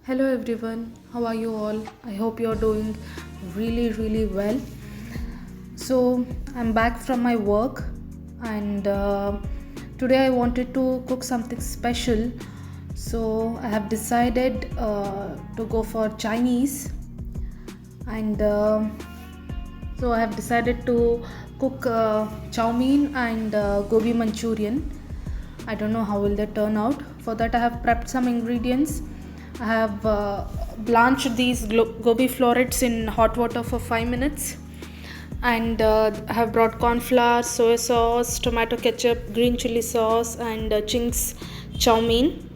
Hello everyone, how are you all? I hope you're doing really well. So, I'm back from my work and today I wanted to cook something special. So, I have decided to go for Chinese and so I have decided to cook chow mein and gobi Manchurian. I don't know how will they turn out. For that I have prepped some ingredients. I have blanched these gobi florets in hot water for 5 minutes and I have brought corn flour, soy sauce, tomato ketchup, green chili sauce and Ching's chow mein.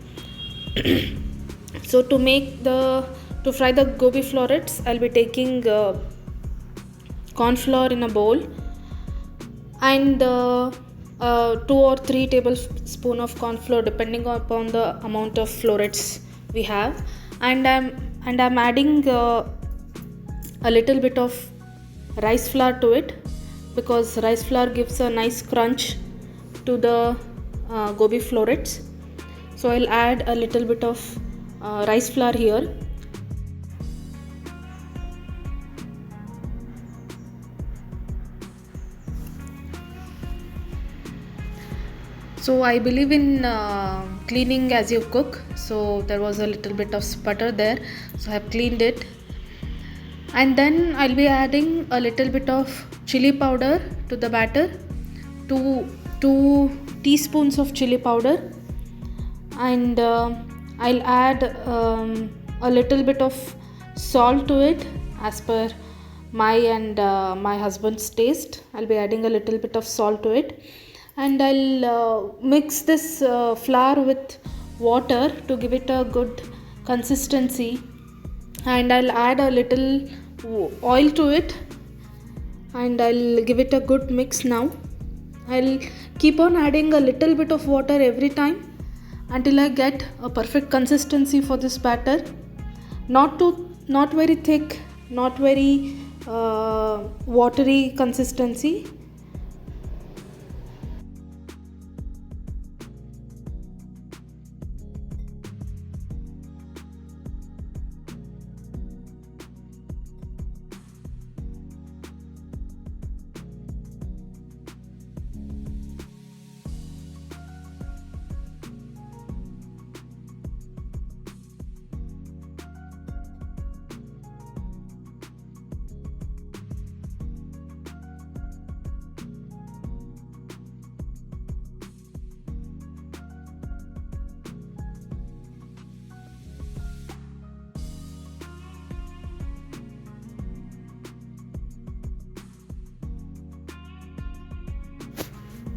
So to fry the gobi florets, I'll be taking corn flour in a bowl and 2 or 3 tablespoon of corn flour depending upon the amount of florets we have, and I'm adding a little bit of rice flour to it because rice flour gives a nice crunch to the gobi florets. So I'll add a little bit of rice flour here. So I believe in cleaning as you cook. So there was a little bit of sputter there. So I have cleaned it. And then I'll be adding a little bit of chili powder to the batter. Two teaspoons of chili powder. And I'll add a little bit of salt to it as per my and my husband's taste. I'll be adding a little bit of salt to it, and I'll mix this flour with water to give it a good consistency, and I'll add a little oil to it and I'll give it a good mix now. I'll keep on adding a little bit of water every time until I get a perfect consistency for this batter. Not very thick, not very watery consistency.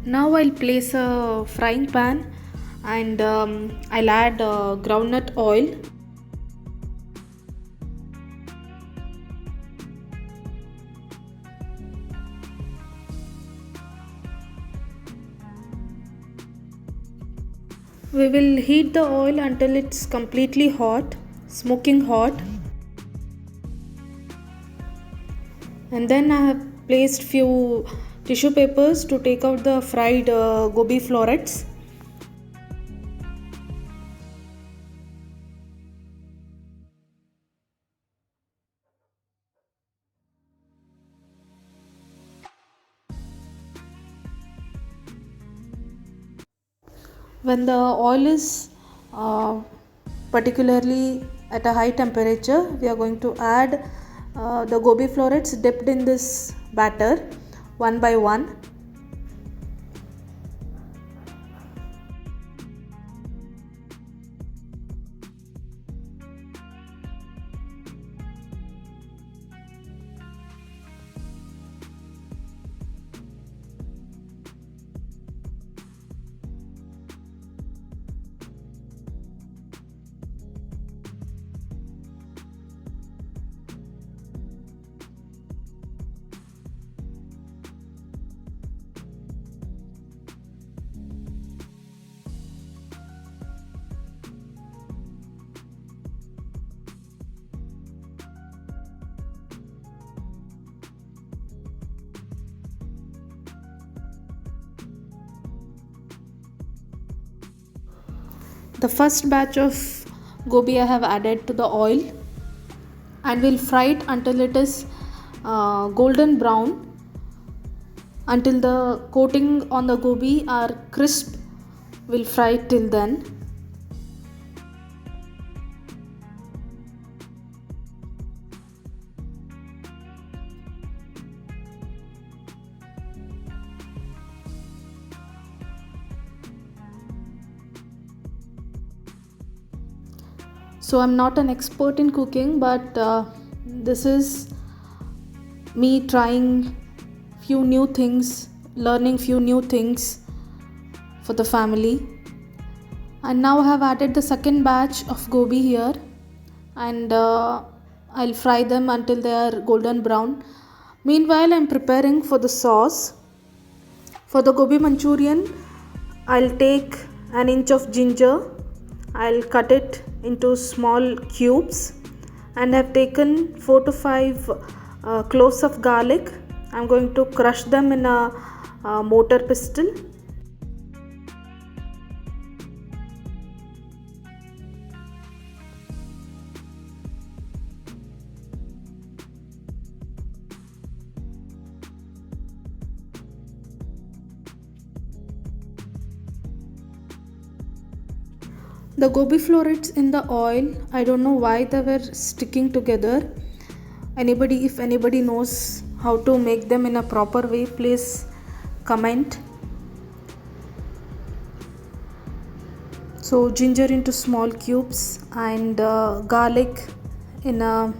Now I'll place a frying pan and I'll add groundnut oil. We will heat the oil until it's completely hot, smoking hot. And then I have placed few tissue papers to take out the fried gobi florets. When the oil is particularly at a high temperature, we are going to add the gobi florets dipped in this batter one by one. The first batch of gobi I have added to the oil, and we'll fry it until it is golden brown, until the coating on the gobi are crisp. We'll fry it till then. So I'm not an expert in cooking, but this is me trying few new things, learning few new things for the family. And now I have added the second batch of gobi here, and I'll fry them until they are golden brown. Meanwhile, I'm preparing for the sauce. For the gobi manchurian, I'll take an inch of ginger. I'll cut it into small cubes, and I've taken 4 to 5 cloves of garlic. I'm going to crush them in a mortar pestle. The gobi florets in the oil, I don't know why they were sticking together. If anybody knows how to make them in a proper way, please comment. So ginger into small cubes, and garlic in a,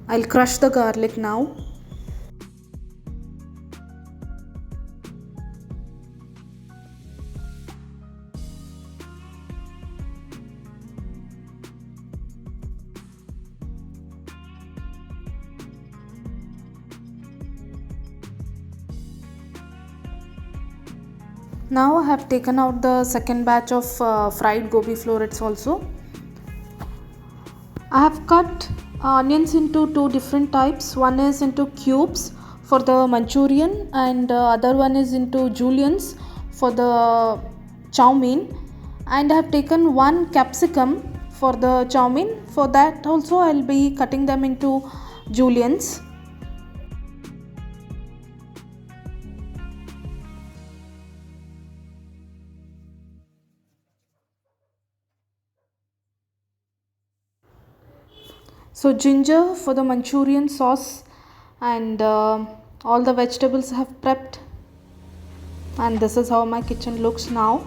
I'll crush the garlic now. Now I have taken out the second batch of fried gobi florets also. I have cut onions into two different types. One is into cubes for the manchurian, and other one is into juliennes for the chow mein. And I have taken one capsicum for the chow mein. For that also I'll be cutting them into juliennes. So ginger for the manchurian sauce, and all the vegetables I have prepped, and this is how my kitchen looks now.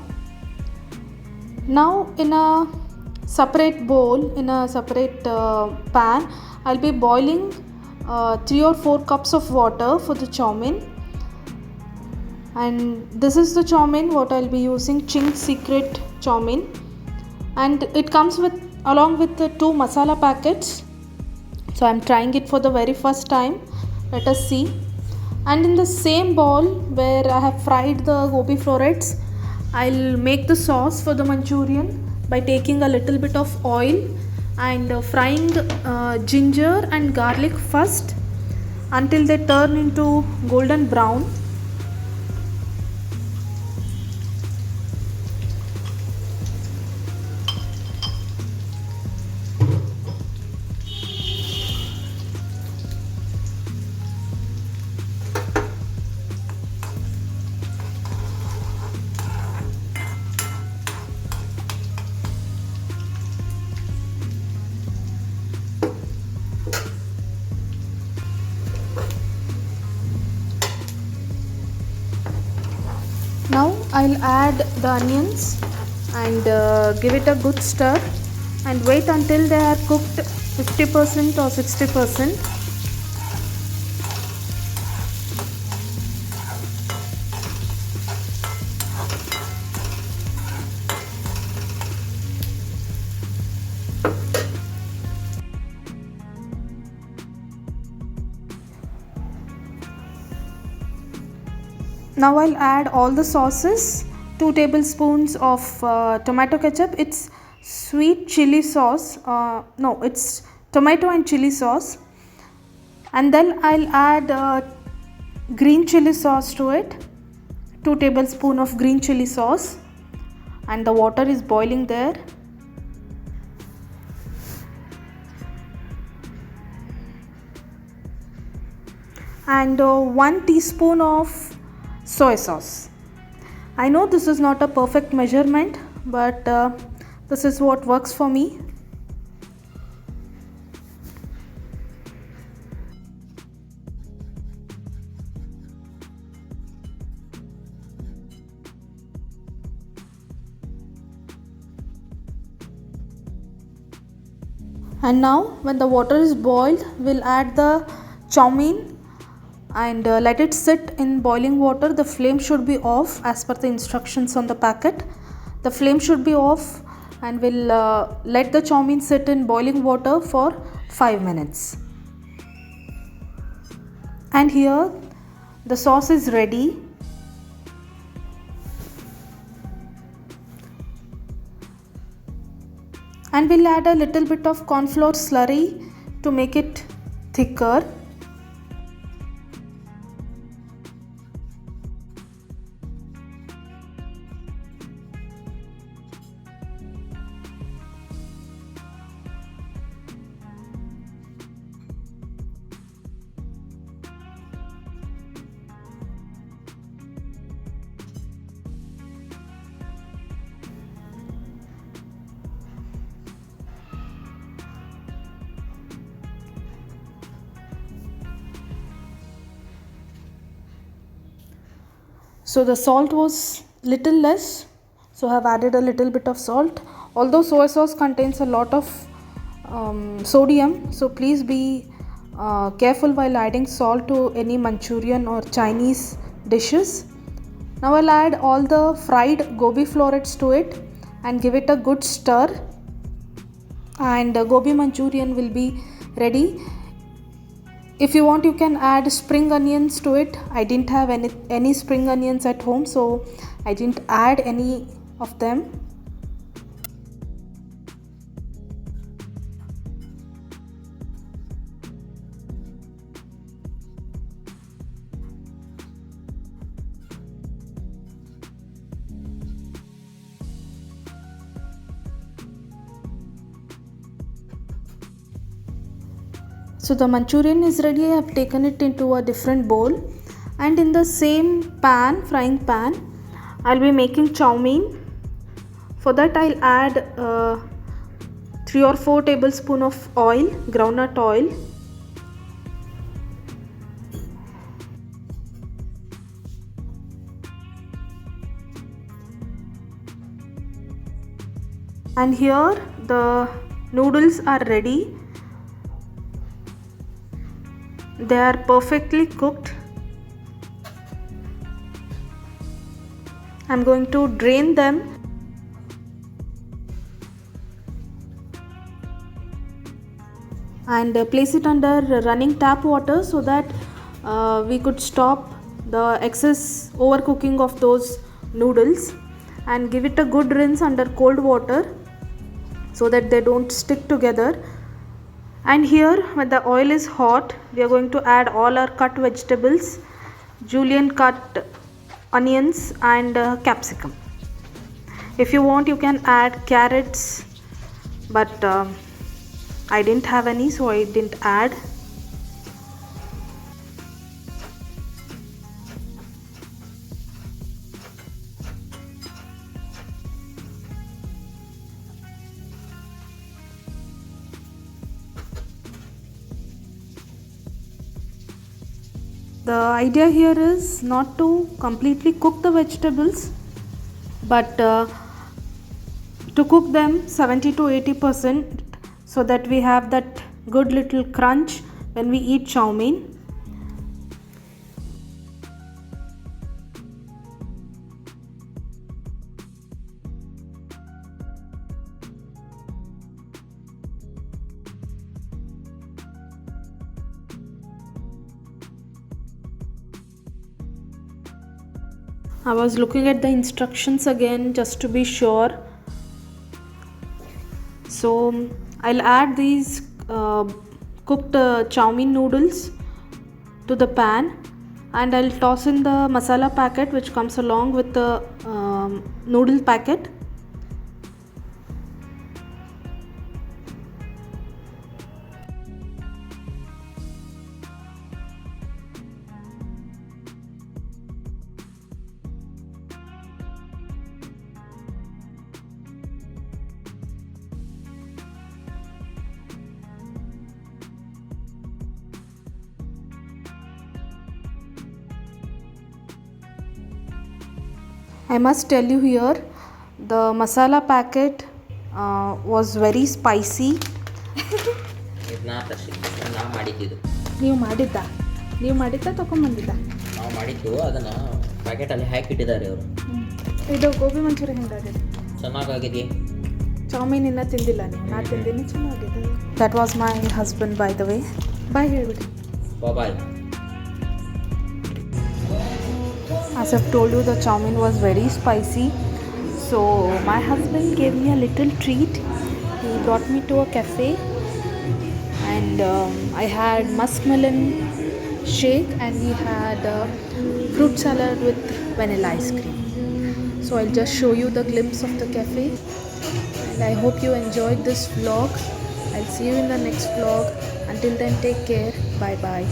Now in a separate bowl, in a separate pan, I'll be boiling 3 or 4 cups of water for the chow mein. And this is the chow mein what I'll be using, Ching's Secret chow mein, and it comes with along with the 2 masala packets. So I'm trying it for the very first time. Let us see. And in the same bowl where I have fried the gobi florets, I'll make the sauce for the manchurian by taking a little bit of oil and frying ginger and garlic first until they turn into golden brown. Now I'll add the onions and give it a good stir and wait until they are cooked 50% or 60%. Now I'll add all the sauces. 2 tablespoons of tomato ketchup. It's sweet chili sauce. No, it's tomato and chili sauce. And then I'll add green chili sauce to it. 2 tablespoons of green chili sauce. And the water is boiling there. and 1 teaspoon of soy sauce. I know this is not a perfect measurement, but this is what works for me. And now when the water is boiled, we'll add the chow mein and let it sit in boiling water. The flame should be off as per the instructions on the packet. The flame should be off, and we'll let the chow mein sit in boiling water for 5 minutes. And here the sauce is ready. And we'll add a little bit of corn flour slurry to make it thicker. So the salt was little less, so I have added a little bit of salt. Although soy sauce contains a lot of sodium, so please be careful while adding salt to any Manchurian or Chinese dishes. Now I'll add all the fried gobi florets to it and give it a good stir, and gobi Manchurian will be ready. If you want, you can add spring onions to it. I didn't have any spring onions at home, so I didn't add any of them. So the Manchurian is ready. I have taken it into a different bowl, and in the same pan, frying pan, I'll be making chow mein. For that I'll add 3 or 4 tablespoons of oil, groundnut oil. And here the noodles are ready. They are perfectly cooked. I'm going to drain them and place it under running tap water so that we could stop the excess overcooking of those noodles, and give it a good rinse under cold water so that they don't stick together. And here, when the oil is hot, we are going to add all our cut vegetables, julienne cut onions and capsicum. If you want, you can add carrots, but I didn't have any, so I didn't add. The idea here is not to completely cook the vegetables, but to cook them 70 to 80% so that we have that good little crunch when we eat chow mein. I was looking at the instructions again just to be sure. So I'll add these cooked chow mein noodles to the pan, and I'll toss in the masala packet which comes along with the noodle packet. I must tell you here, the masala packet was very spicy. ಇದು ನಾ ತರ್ಸಿ ನಾವು ಮಾಡಿದ್ದು. ನೀವು ಮಾಡಿದ್ದ ತೊಗೊಂಬಂದಿದ್ದ? ನಾವು ಮಾಡಿದ್ದು ಅದನ್ನು ಪ್ಯಾಕೆಟಲ್ಲಿ ಹಾಕಿಟ್ಟಿದ್ದಾರೆ ಅವರು. ಇದು ಗೋಬಿ ಮಂಚೂರಿ ಹೆಂಗಾಗಿದೆ? ಚೆನ್ನಾಗಾಗಿದೆ. ಚಾವ್ಮೀನ್ ಇನ್ನೂ ತಿಂದಿಲ್ಲ ನೀವು? ನಾ ತಿಂದಿನಿ, ಚೆನ್ನಾಗಿದೆ. That was my husband by the way. Bye ಹೇಳಿಬಿಡಿ. Bye. As I've told you, the chowmein was very spicy. So my husband gave me a little treat. He brought me to a cafe and I had muskmelon shake and we had fruit salad with vanilla ice cream. So I'll just show you the glimpse of the cafe and I hope you enjoyed this vlog. I'll see you in the next vlog. Until then, take care. Bye bye.